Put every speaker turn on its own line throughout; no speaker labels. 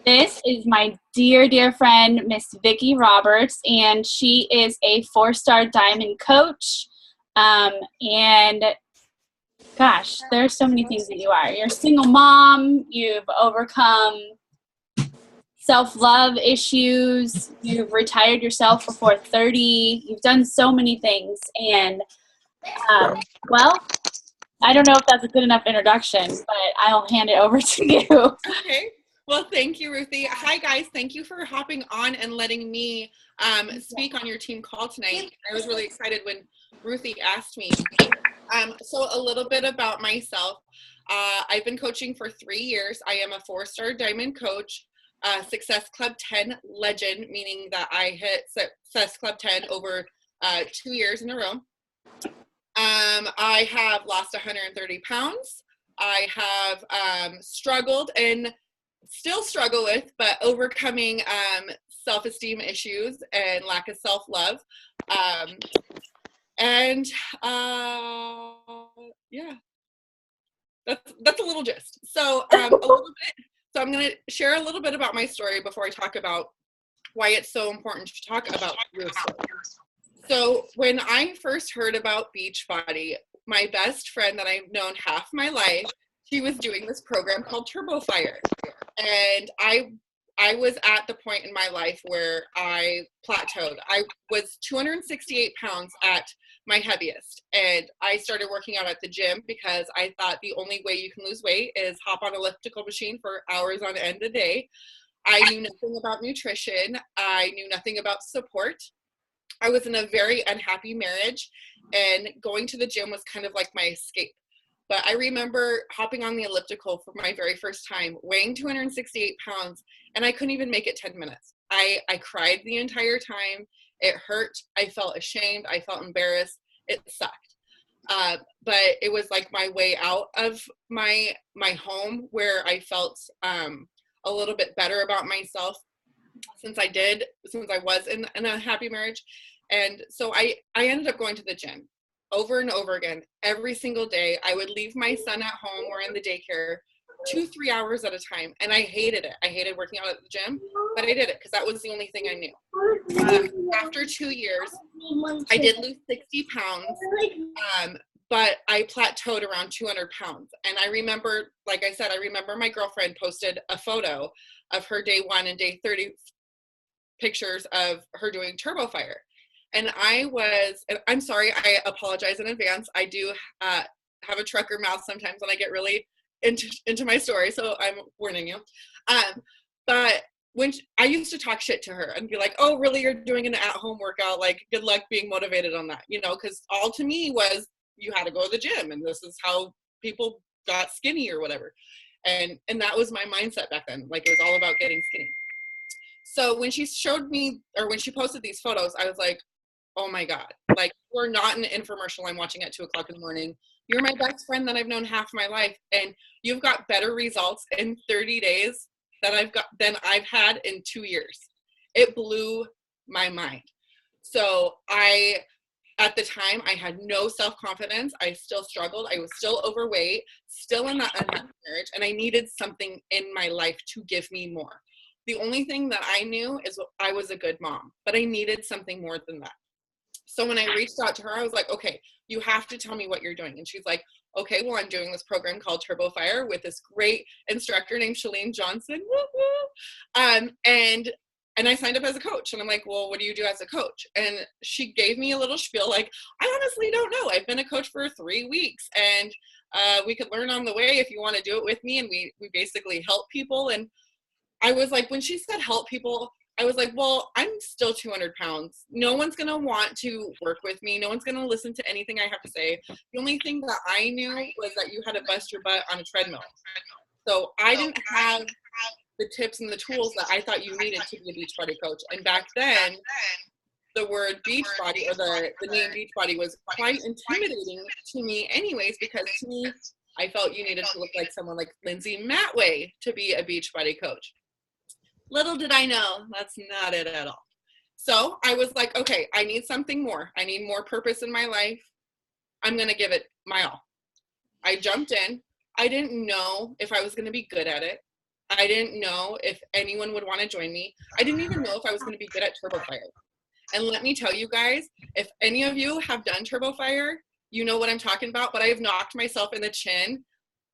This is my dear, dear friend, Miss Vicki Roberts, and she is a four-star diamond coach. And gosh, there's so many things that you are. You're a single mom. You've overcome self-love issues. You've retired yourself before 30. You've done so many things. And well, I don't know if that's a good enough introduction, but I'll hand it over to you.
Okay. Well, thank you, Ruthie. Hi, guys. Thank you for hopping on and letting me speak on your team call tonight. I was really excited when Ruthie asked me. So a little bit about myself. I've been coaching for 3 years. I am a 4-star diamond coach, Success Club 10 legend, meaning that I hit Success Club 10 over 2 years in a row. I have lost 130 pounds. I have struggled and still struggle with, but overcoming self-esteem issues and lack of self-love. Yeah, that's a little gist. So a little bit. So I'm going to share a little bit about my story before I talk about why it's so important to talk about your story. So when I first heard about Beachbody, my best friend that I've known half my life, she was doing this program called Turbo Fire. And I was at the point in my life where I plateaued. I was 268 pounds at my heaviest. And I started working out at the gym because I thought the only way you can lose weight is hop on an elliptical machine for hours on end a day. I knew nothing about nutrition. I knew nothing about support. I was in a very unhappy marriage, and going to the gym was kind of like my escape. But I remember hopping on the elliptical for my very first time, weighing 268 pounds, and I couldn't even make it 10 minutes. I cried the entire time. It hurt. I felt ashamed. I felt embarrassed. It sucked. But it was like my way out of my home, where I felt a little bit better about myself since I was in a happy marriage. And so I ended up going to the gym over and over again. Every single day I would leave my son at home or in the daycare 2-3 hours at a time, and I hated it. I hated working out at the gym, but I did it because that was the only thing I knew. After 2 years I did lose 60 pounds, but I plateaued around 200 pounds. And I remember, like I said, I remember my girlfriend posted a photo of her day 1 and day 30 pictures of her doing Turbo Fire. And I'm sorry, I apologize in advance. I do have a trucker mouth sometimes when I get really into my story, so I'm warning you. But I used to talk shit to her and be like, oh, really, you're doing an at-home workout? Like, good luck being motivated on that, because all to me was, you had to go to the gym, and this is how people got skinny or whatever. And that was my mindset back then. Like, it was all about getting skinny. So when she posted these photos, I was like, oh my God, like, we're not an infomercial I'm watching at 2:00 in the morning. You're my best friend that I've known half my life, and you've got better results in 30 days than I've had in 2 years. It blew my mind. So at the time, I had no self-confidence. I still struggled. I was still overweight, still in that unhappy marriage, and I needed something in my life to give me more. The only thing that I knew is I was a good mom, but I needed something more than that. So when I reached out to her, I was like, okay, you have to tell me what you're doing. And she's like, okay, well, I'm doing this program called Turbo Fire with this great instructor named Shalene Johnson. And I signed up as a coach. And I'm like, well, what do you do as a coach? And she gave me a little spiel like, I honestly don't know. I've been a coach for 3 weeks, and we could learn on the way if you want to do it with me. And we basically help people. And I was like, when she said help people, I was like, well, I'm still 200 pounds. No one's going to want to work with me. No one's going to listen to anything I have to say. The only thing that I knew was that you had to bust your butt on a treadmill. So I didn't have the tips and the tools that I thought you needed to be a Beachbody coach. And back then, the word Beachbody, or the name Beachbody, was quite intimidating to me anyways, because to me, I felt you needed to look like someone like Lindsay Matway to be a Beachbody coach. Little did I know, that's not it at all. So I was like, okay, I need something more. I need more purpose in my life. I'm going to give it my all. I jumped in. I didn't know if I was going to be good at it. I didn't know if anyone would want to join me. I didn't even know if I was going to be good at TurboFire. And let me tell you guys, if any of you have done TurboFire, you know what I'm talking about, but I have knocked myself in the chin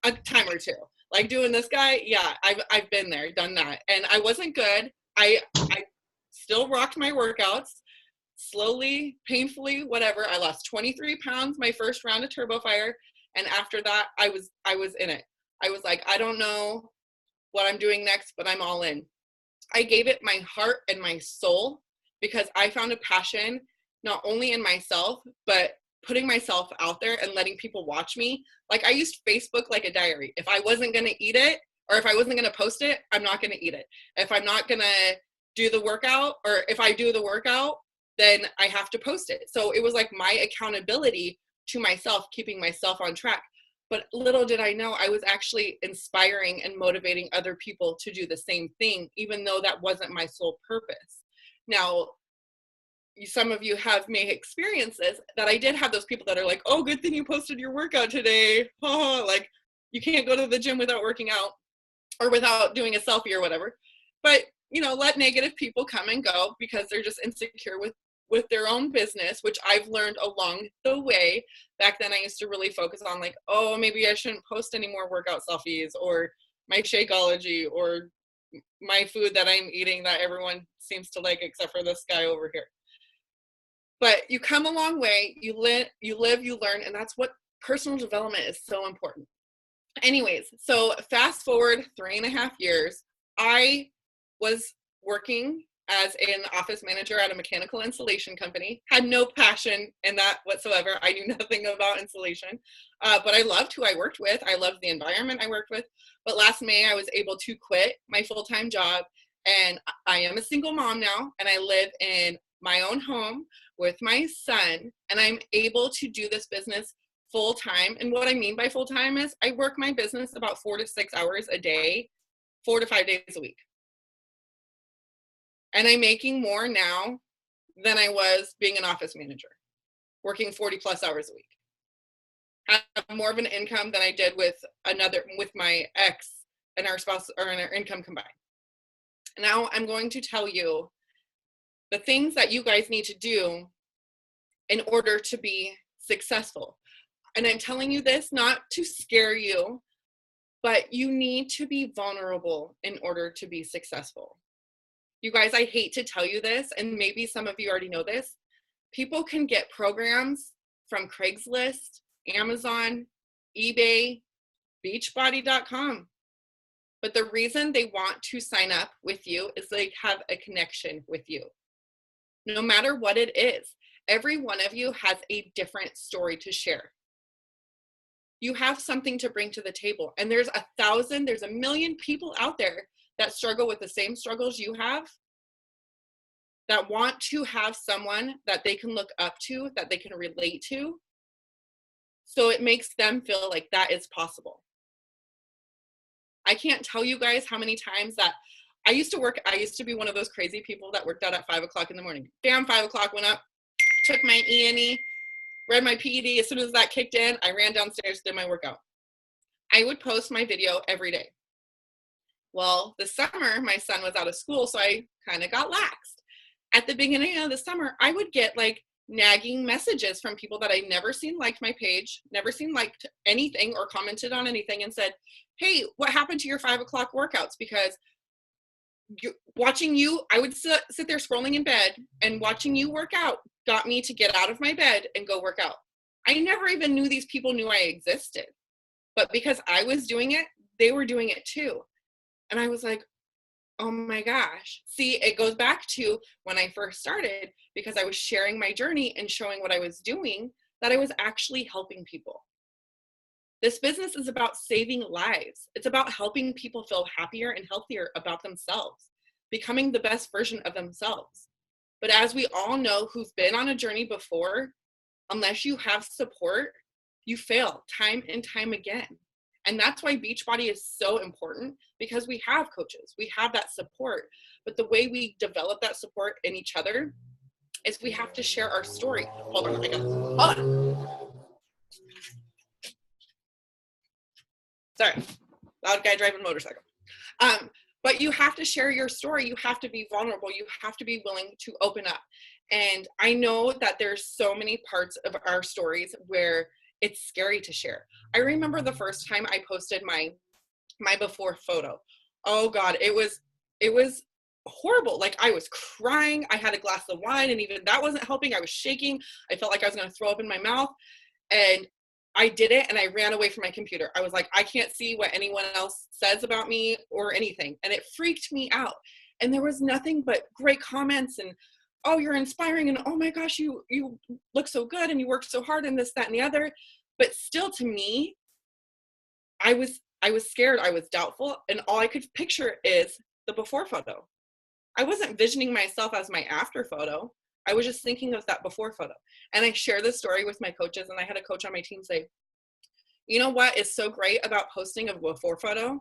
a time or two. Like doing this guy, yeah, I've been there, done that. And I wasn't good. I still rocked my workouts, slowly, painfully, whatever. I lost 23 pounds my first round of TurboFire. And after that, I was in it. I was like, I don't know what I'm doing next, but I'm all in. I gave it my heart and my soul because I found a passion not only in myself, but putting myself out there and letting people watch me. Like I used Facebook like a diary. If I wasn't going to eat it, or if I wasn't going to post it, I'm not going to eat it. If I'm not going to do the workout, or if I do the workout, then I have to post it. So it was like my accountability to myself, keeping myself on track. But little did I know I was actually inspiring and motivating other people to do the same thing, even though that wasn't my sole purpose. Now, some of you may experience this, that I did have those people that are like, oh, good thing you posted your workout today. Oh, like you can't go to the gym without working out or without doing a selfie or whatever. But, you know, let negative people come and go because they're just insecure with their own business, which I've learned along the way. Back then I used to really focus on like, oh, maybe I shouldn't post any more workout selfies or my Shakeology or my food that I'm eating that everyone seems to like except for this guy over here. But you come a long way, you live, you learn, and that's what personal development is so important. Anyways, so fast forward 3.5 years, I was working as an office manager at a mechanical insulation company, had no passion in that whatsoever. I knew nothing about insulation, but I loved who I worked with. I loved the environment I worked with. But last May, I was able to quit my full-time job, and I am a single mom now, and I live in my own home with my son, and I'm able to do this business full-time. And what I mean by full-time is I work my business about 4 to 6 hours a day, 4 to 5 days a week. And I'm making more now than I was being an office manager, working 40 plus hours a week. I have more of an income than I did with my ex and our spouse, or in our income combined. Now I'm going to tell you the things that you guys need to do in order to be successful. And I'm telling you this not to scare you, but you need to be vulnerable in order to be successful. You guys, I hate to tell you this, and maybe some of you already know this. People can get programs from Craigslist, Amazon, eBay, Beachbody.com. But the reason they want to sign up with you is they have a connection with you. No matter what it is, every one of you has a different story to share. You have something to bring to the table. And there's 1,000,000 people out there that struggle with the same struggles you have, that want to have someone that they can look up to, that they can relate to. So it makes them feel like that is possible. I can't tell you guys how many times that I used to be one of those crazy people that worked out at 5 o'clock in the morning. Bam, 5 o'clock went up, took my E&E, read my PED. As soon as that kicked in, I ran downstairs, did my workout. I would post my video every day. Well, this summer, my son was out of school, so I kind of got laxed. At the beginning of the summer, I would get like nagging messages from people that I never seen liked my page, never seen liked anything or commented on anything, and said, hey, what happened to your 5 o'clock workouts? Because watching you, I would sit there scrolling in bed, and watching you work out got me to get out of my bed and go work out. I never even knew these people knew I existed. But because I was doing it, they were doing it too. And I was like, oh my gosh. See, it goes back to when I first started, because I was sharing my journey and showing what I was doing, that I was actually helping people. This business is about saving lives. It's about helping people feel happier and healthier about themselves, becoming the best version of themselves. But as we all know who've been on a journey before, unless you have support, you fail time and time again. And that's why Beachbody is so important, because we have coaches, we have that support. But the way we develop that support in each other is we have to share our story. Hold on, hold on. Sorry, loud guy driving a motorcycle. But you have to share your story. You have to be vulnerable. You have to be willing to open up. And I know that there's so many parts of our stories where it's scary to share. I remember the first time I posted my before photo. Oh God, it was horrible. Like, I was crying. I had a glass of wine, and even that wasn't helping. I was shaking. I felt like I was going to throw up in my mouth. And I did it, and I ran away from my computer. I was like, I can't see what anyone else says about me or anything. And it freaked me out. And there was nothing but great comments and, oh, you're inspiring, and oh my gosh, you look so good, and you worked so hard, and this, that, and the other. But still, to me, I was scared. I was doubtful. And all I could picture is the before photo. I wasn't visioning myself as my after photo. I was just thinking of that before photo. And I share this story with my coaches, and I had a coach on my team say, you know what is so great about posting a before photo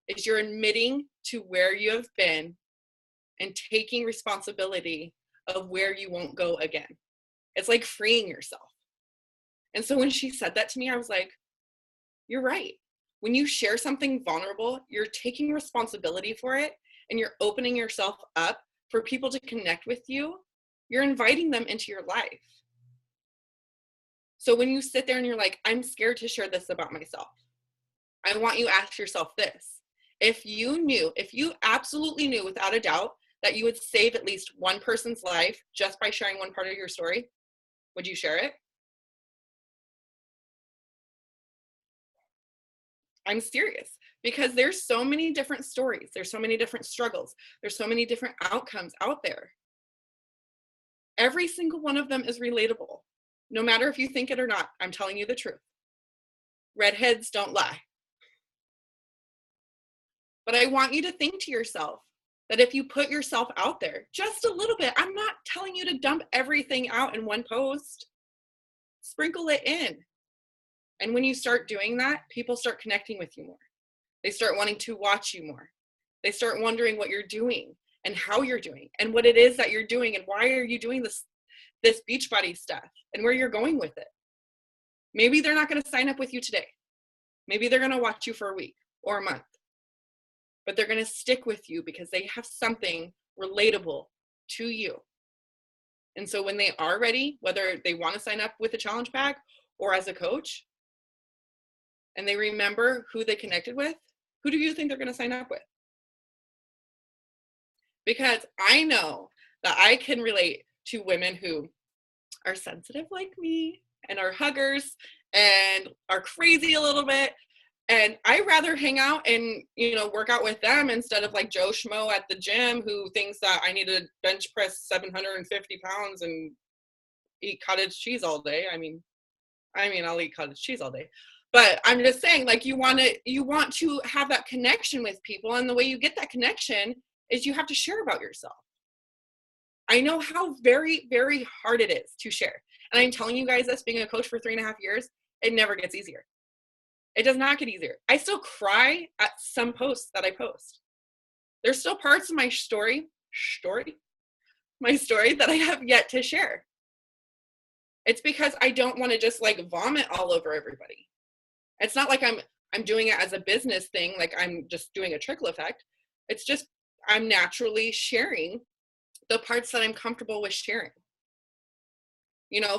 is you're admitting to where you have been and taking responsibility of where you won't go again. It's like freeing yourself. And so when she said that to me, I was like, you're right. When you share something vulnerable, you're taking responsibility for it, and you're opening yourself up for people to connect with you. You're inviting them into your life. So when you sit there and you're like, I'm scared to share this about myself, I want you to ask yourself this. If you absolutely knew without a doubt that you would save at least one person's life just by sharing one part of your story, would you share it? I'm serious, because there's so many different stories. There's so many different struggles. There's so many different outcomes out there. Every single one of them is relatable. No matter if you think it or not, I'm telling you the truth. Redheads don't lie. But I want you to think to yourself that if you put yourself out there just a little bit, I'm not telling you to dump everything out in one post. Sprinkle it in. And when you start doing that, people start connecting with you more. They start wanting to watch you more. They start wondering what you're doing and how you're doing and what it is that you're doing and why are you doing this Beachbody stuff and where you're going with it. Maybe they're not going to sign up with you today. Maybe they're going to watch you for a week or a month, but they're going to stick with you because they have something relatable to you. And so when they are ready, whether they want to sign up with a challenge pack or as a coach, and they remember who they connected with, who do you think they're going to sign up with? Because I know that I can relate to women who are sensitive like me and are huggers and are crazy a little bit. And I rather hang out and, work out with them instead of like Joe Schmo at the gym who thinks that I need to bench press 750 pounds and eat cottage cheese all day. I mean, I'll eat cottage cheese all day. But I'm just saying, like, you want to have that connection with people. And the way you get that connection is you have to share about yourself. I know how very, very hard it is to share. And I'm telling you guys this, being a coach for 3.5 years, it never gets easier. It does not get easier. I still cry at some posts that I post. There's still parts of my story that I have yet to share. It's because I don't want to just like vomit all over everybody. It's not like I'm doing it as a business thing, like I'm just doing a trickle effect. It's just I'm naturally sharing the parts that I'm comfortable with sharing.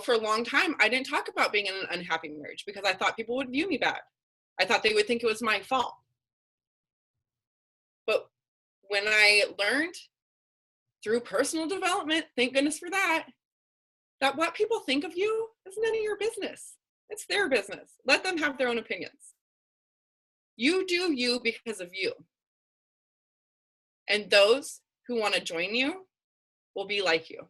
For a long time, I didn't talk about being in an unhappy marriage because I thought people would view me bad. I thought they would think it was my fault. But when I learned through personal development, thank goodness for that what people think of you is none of your business. It's their business. Let them have their own opinions. You do you because of you. And those who want to join you will be like you.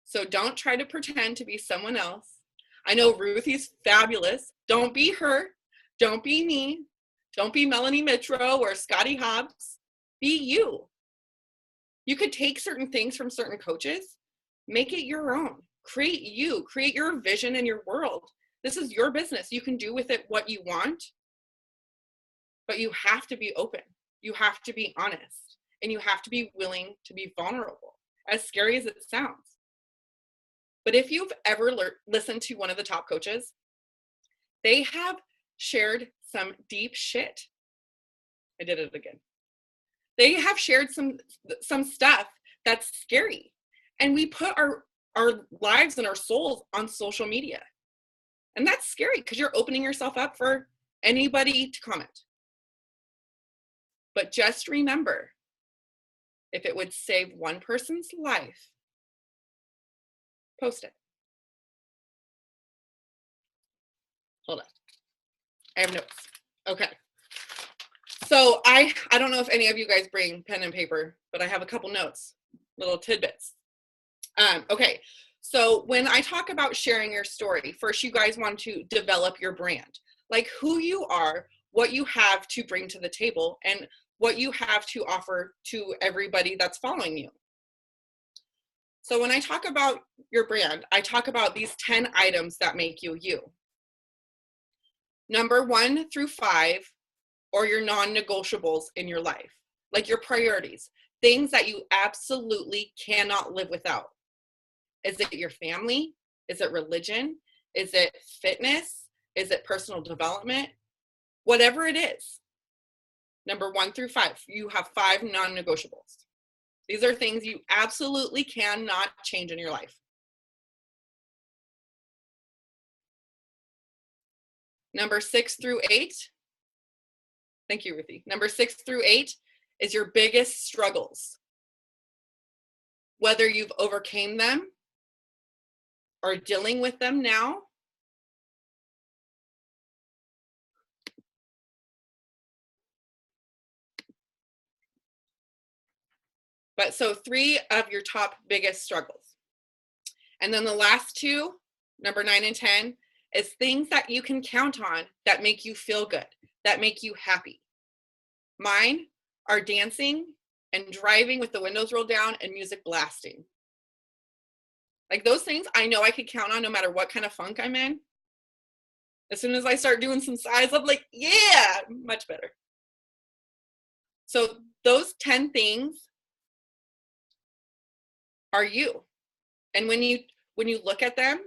So don't try to pretend to be someone else. I know Ruthie's fabulous. Don't be her. Don't be me. Don't be Melanie Mitro or Scotty Hobbs. Be you. You could take certain things from certain coaches, make it your own. Create your vision and your world. This is your business. You can do with it what you want, but you have to be open. You have to be honest, and you have to be willing to be vulnerable, as scary as it sounds. But if you've ever listened to one of the top coaches, they have shared some deep shit. I did it again. They have shared some stuff that's scary. And we put our lives and our souls on social media. And that's scary because you're opening yourself up for anybody to comment. But just remember, if it would save one person's life, post it. Hold on. I have notes. Okay. So I don't know if any of you guys bring pen and paper, but I have a couple notes, little tidbits. Okay. So when I talk about sharing your story, first you guys want to develop your brand, like who you are, what you have to bring to the table, and what you have to offer to everybody that's following you. So when I talk about your brand, I talk about these 10 items that make you you. Number 1 through 5, or your non-negotiables in your life, like your priorities, things that you absolutely cannot live without. Is it your family? Is it religion? Is it fitness? Is it personal development? Whatever it is. Number 1 through 5, you have 5 non-negotiables. These are things you absolutely cannot change in your life. Number 6 through 8, thank you, Ruthie. Number 6 through 8 is your biggest struggles. Whether you've overcame them or dealing with them now. But so 3 of your top biggest struggles. And then the last 2, number 9 and 10, is things that you can count on that make you feel good, that make you happy. Mine are dancing and driving with the windows rolled down and music blasting. Like those things I know I could count on no matter what kind of funk I'm in. As soon as I start doing some sighs, I'm like, yeah, much better. So those 10 things are you. And when you look at them,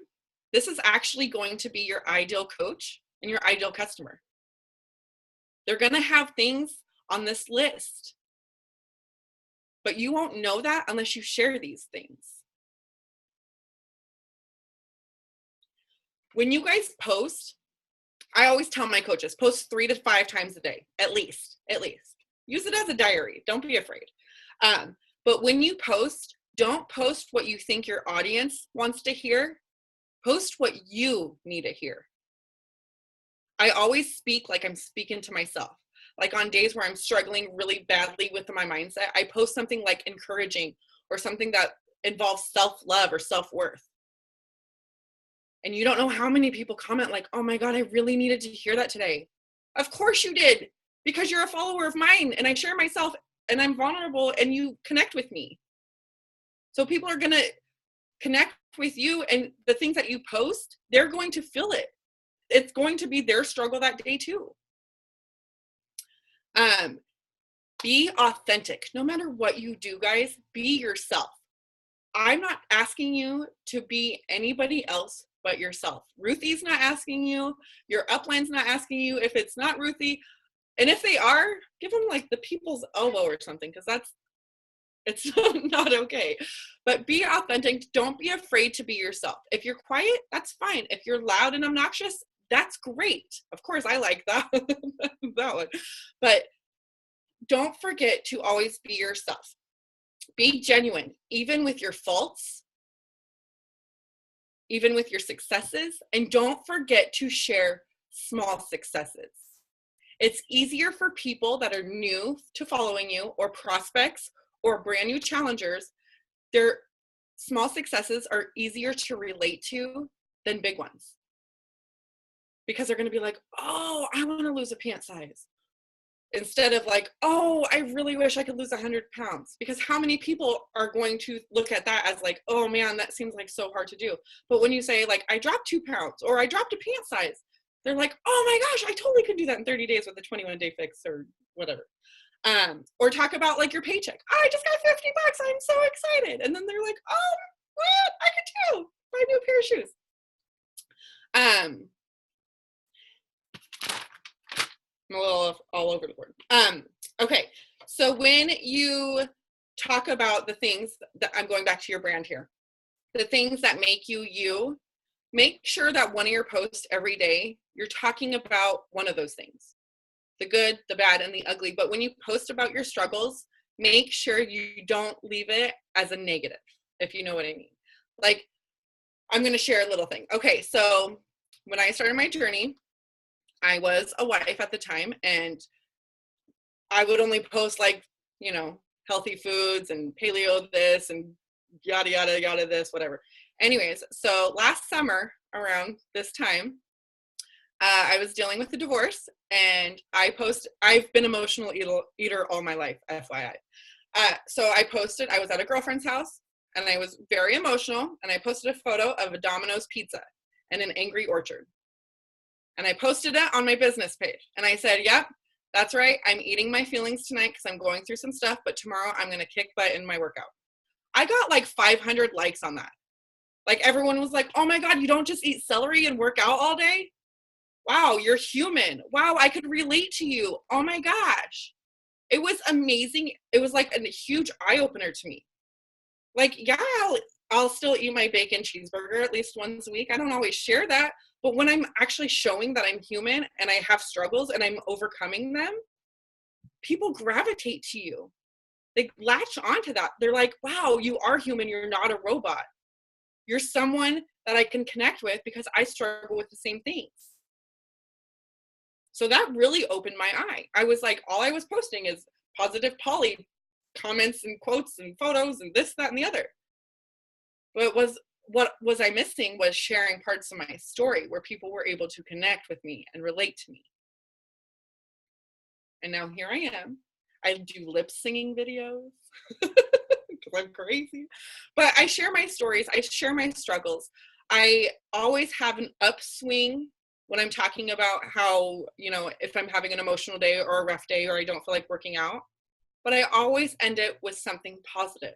this is actually going to be your ideal coach and your ideal customer. They're going to have things on this list, but you won't know that unless you share these things. When you guys post, I always tell my coaches, post 3 to 5 times a day, at least. Use it as a diary. Don't be afraid. But when you post, don't post what you think your audience wants to hear. Post what you need to hear. I always speak like I'm speaking to myself. Like on days where I'm struggling really badly with my mindset, I post something like encouraging or something that involves self-love or self-worth. And you don't know how many people comment like, oh my God, I really needed to hear that today. Of course you did, because you're a follower of mine and I share myself and I'm vulnerable and you connect with me. So people are going to connect with you, and the things that you post, they're going to feel it. It's going to be their struggle that day too. Be authentic. No matter what you do, guys, be yourself. I'm not asking you to be anybody else but yourself. Ruthie's not asking you. Your upline's not asking you. If it's not Ruthie, and if they are, give them like the people's elbow or something, because it's not okay. But be authentic. Don't be afraid to be yourself. If you're quiet, that's fine. If you're loud and obnoxious, that's great. Of course, I like that, that one. But don't forget to always be yourself. Be genuine, even with your faults, even with your successes, and don't forget to share small successes. It's easier for people that are new to following you, or prospects, or brand new challengers. Their small successes are easier to relate to than big ones. Because they're going to be like, oh, I want to lose a pant size. Instead of like, oh, I really wish I could lose 100 pounds. Because how many people are going to look at that as like, oh man, that seems like so hard to do. But when you say like, I dropped 2 pounds or I dropped a pant size, they're like, oh my gosh, I totally could do that in 30 days with a 21-day fix or whatever. Or talk about like your paycheck. Oh, I just got 50 bucks. I'm so excited. And then they're like, oh, what? I could too. Buy a new pair of shoes. I'm a little all over the board. Okay. So when you talk about the things that, I'm going back to your brand here, the things that make you you, make sure that one of your posts every day, you're talking about one of those things, the good, the bad, and the ugly. But when you post about your struggles, make sure you don't leave it as a negative, if you know what I mean. Like, I'm going to share a little thing. Okay, so when I started my journey, I was a wife at the time, and I would only post like, you know, healthy foods and paleo this and yada, yada, yada this, whatever. Anyways, so last summer around this time, I was dealing with a divorce, and I've been emotional eater all my life, FYI. So I posted, I was at a girlfriend's house, and I was very emotional, and I posted a photo of a Domino's pizza and an Angry Orchard. And I posted it on my business page, and I said, yep, that's right, I'm eating my feelings tonight because I'm going through some stuff, but tomorrow I'm going to kick butt in my workout. I got like 500 likes on that. Like, everyone was like, oh my God, you don't just eat celery and work out all day? Wow, you're human. Wow, I could relate to you. Oh my gosh. It was amazing. It was like a huge eye-opener to me. Like, yeah, I'll still eat my bacon cheeseburger at least once a week. I don't always share that. But when I'm actually showing that I'm human and I have struggles and I'm overcoming them, people gravitate to you. They latch onto that. They're like, wow, you are human. You're not a robot. You're someone that I can connect with because I struggle with the same things. So that really opened my eye. I was like, all I was posting is positive Polly comments and quotes and photos and this, that, and the other. But what was I missing was sharing parts of my story where people were able to connect with me and relate to me. And now here I am. I do lip singing videos because I'm crazy. But I share my stories. I share my struggles. I always have an upswing when I'm talking about how, you know, if I'm having an emotional day or a rough day or I don't feel like working out. But I always end it with something positive.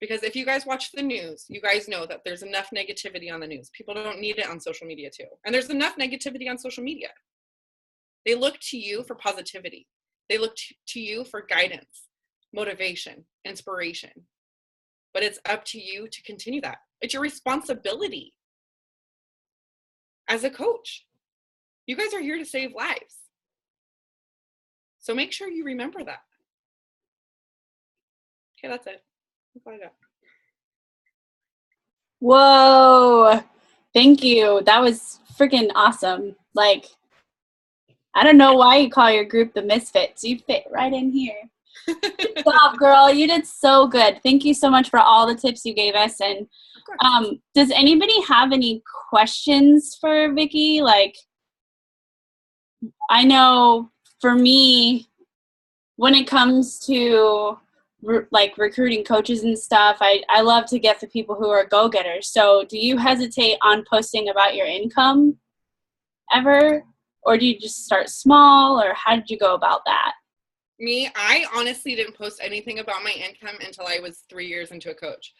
Because if you guys watch the news, you guys know that there's enough negativity on the news. People don't need it on social media too. And there's enough negativity on social media. They look to you for positivity. They look to you for guidance, motivation, inspiration. But it's up to you to continue that. It's your responsibility as a coach. You guys are here to save lives. So make sure you remember that. Okay, that's it. That's all I got.
Whoa. Thank you. That was freaking awesome. Like, I don't know why you call your group the Misfits. You fit right in here. Good job, girl. You did so good. Thank you so much for all the tips you gave us. And does anybody have any questions for Vicki? Like, I know for me, when it comes to like recruiting coaches and stuff, I love to get the people who are go-getters. So do you hesitate on posting about your income ever? Or do you just start small? Or how did you go about that?
Me, I honestly didn't post anything about my income until I was 3 years into a coach.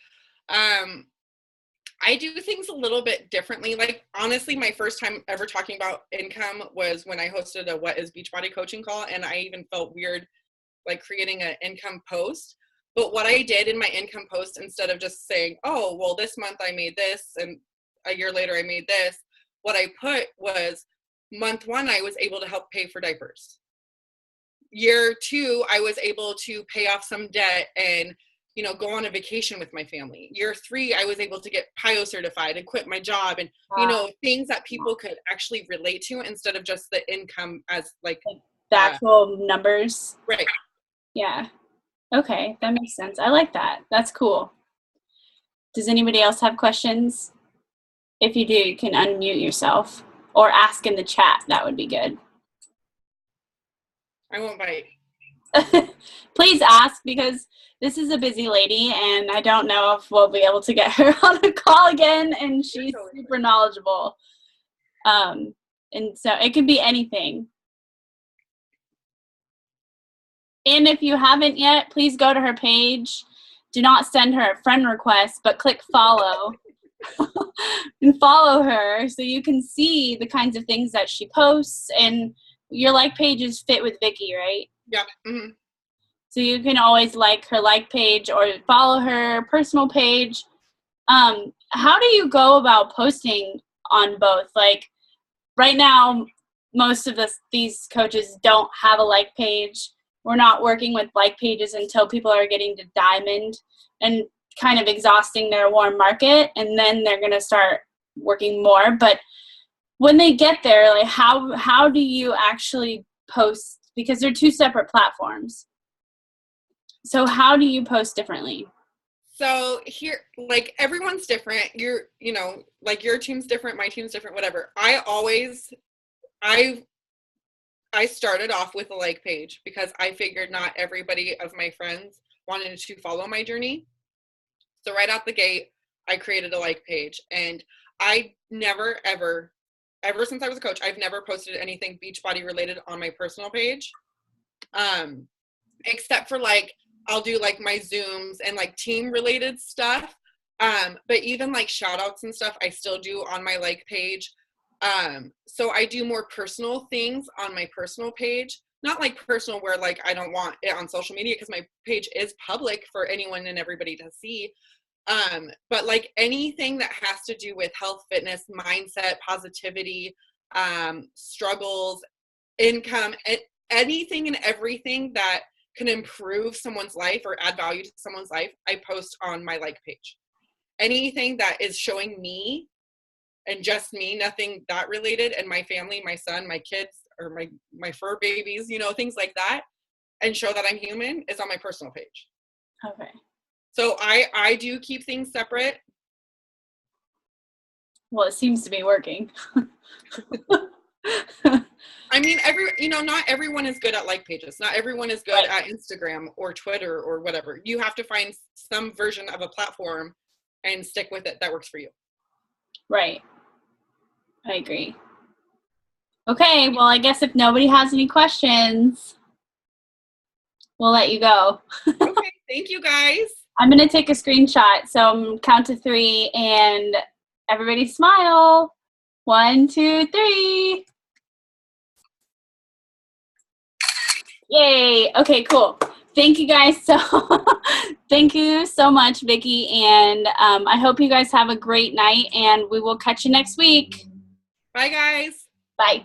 I do things a little bit differently. Like, honestly, my first time ever talking about income was when I hosted a What is Beachbody coaching call, and I even felt weird like creating an income post. But what I did in my income post, instead of just saying, oh, well, this month I made this and a year later I made this, what I put was month 1, I was able to help pay for diapers. Year 2, I was able to pay off some debt and, you know, go on a vacation with my family. Year 3, I was able to get PIO certified and quit my job, and, you know, things that people could actually relate to instead of just the income as like
the actual numbers.
Right.
Yeah. Okay, that makes sense. I like that. That's cool. Does anybody else have questions? If you do, you can unmute yourself or ask in the chat. That would be good.
I won't bite.
Please ask, because this is a busy lady and I don't know if we'll be able to get her on a call again, and she's super knowledgeable. And so it can be anything. And if you haven't yet, please go to her page. Do not send her a friend request, but click follow and follow her so you can see the kinds of things that she posts. And your like pages fit with Vicki, right?
Yeah. Mm-hmm.
So you can always like her like page or follow her personal page. How do you go about posting on both? Like right now, most of these coaches don't have a like page. We're not working with like pages until people are getting to diamond and kind of exhausting their warm market, and then they're going to start working more. But when they get there, like how do you actually post? Because they're two separate platforms. So how do you post differently?
So here, like everyone's different. Like your team's different, my team's different, whatever. I started off with a like page because I figured not everybody of my friends wanted to follow my journey. So right out the gate, I created a like page, and I never, ever since I was a coach, I've never posted anything Beachbody related on my personal page. Except for like, I'll do like my Zooms and like team related stuff. But even like shout outs and stuff, I still do on my like page. So I do more personal things on my personal page, not like personal where like I don't want it on social media because my page is public for anyone and everybody to see. But like anything that has to do with health, fitness, mindset, positivity, struggles, income, anything and everything that can improve someone's life or add value to someone's life, I post on my like page. Anything that is showing me and just me, nothing that related, and my family, my son, my kids, or my fur babies, things like that, and show that I'm human is on my personal page.
Okay.
So I do keep things separate.
Well, it seems to be working.
I mean, not everyone is good at like pages. Not everyone is good at Instagram or Twitter or whatever. You have to find some version of a platform and stick with it that works for you.
Right. I agree. Okay, well, I guess if nobody has any questions, we'll let you go.
Okay, thank you guys.
I'm going to take a screenshot. So I'm count to 3 and everybody smile. 1, 2, 3. Yay. Okay, cool. Thank you guys. Thank you so much, Vicki. And I hope you guys have a great night, and we will catch you next week.
Bye, guys.
Bye.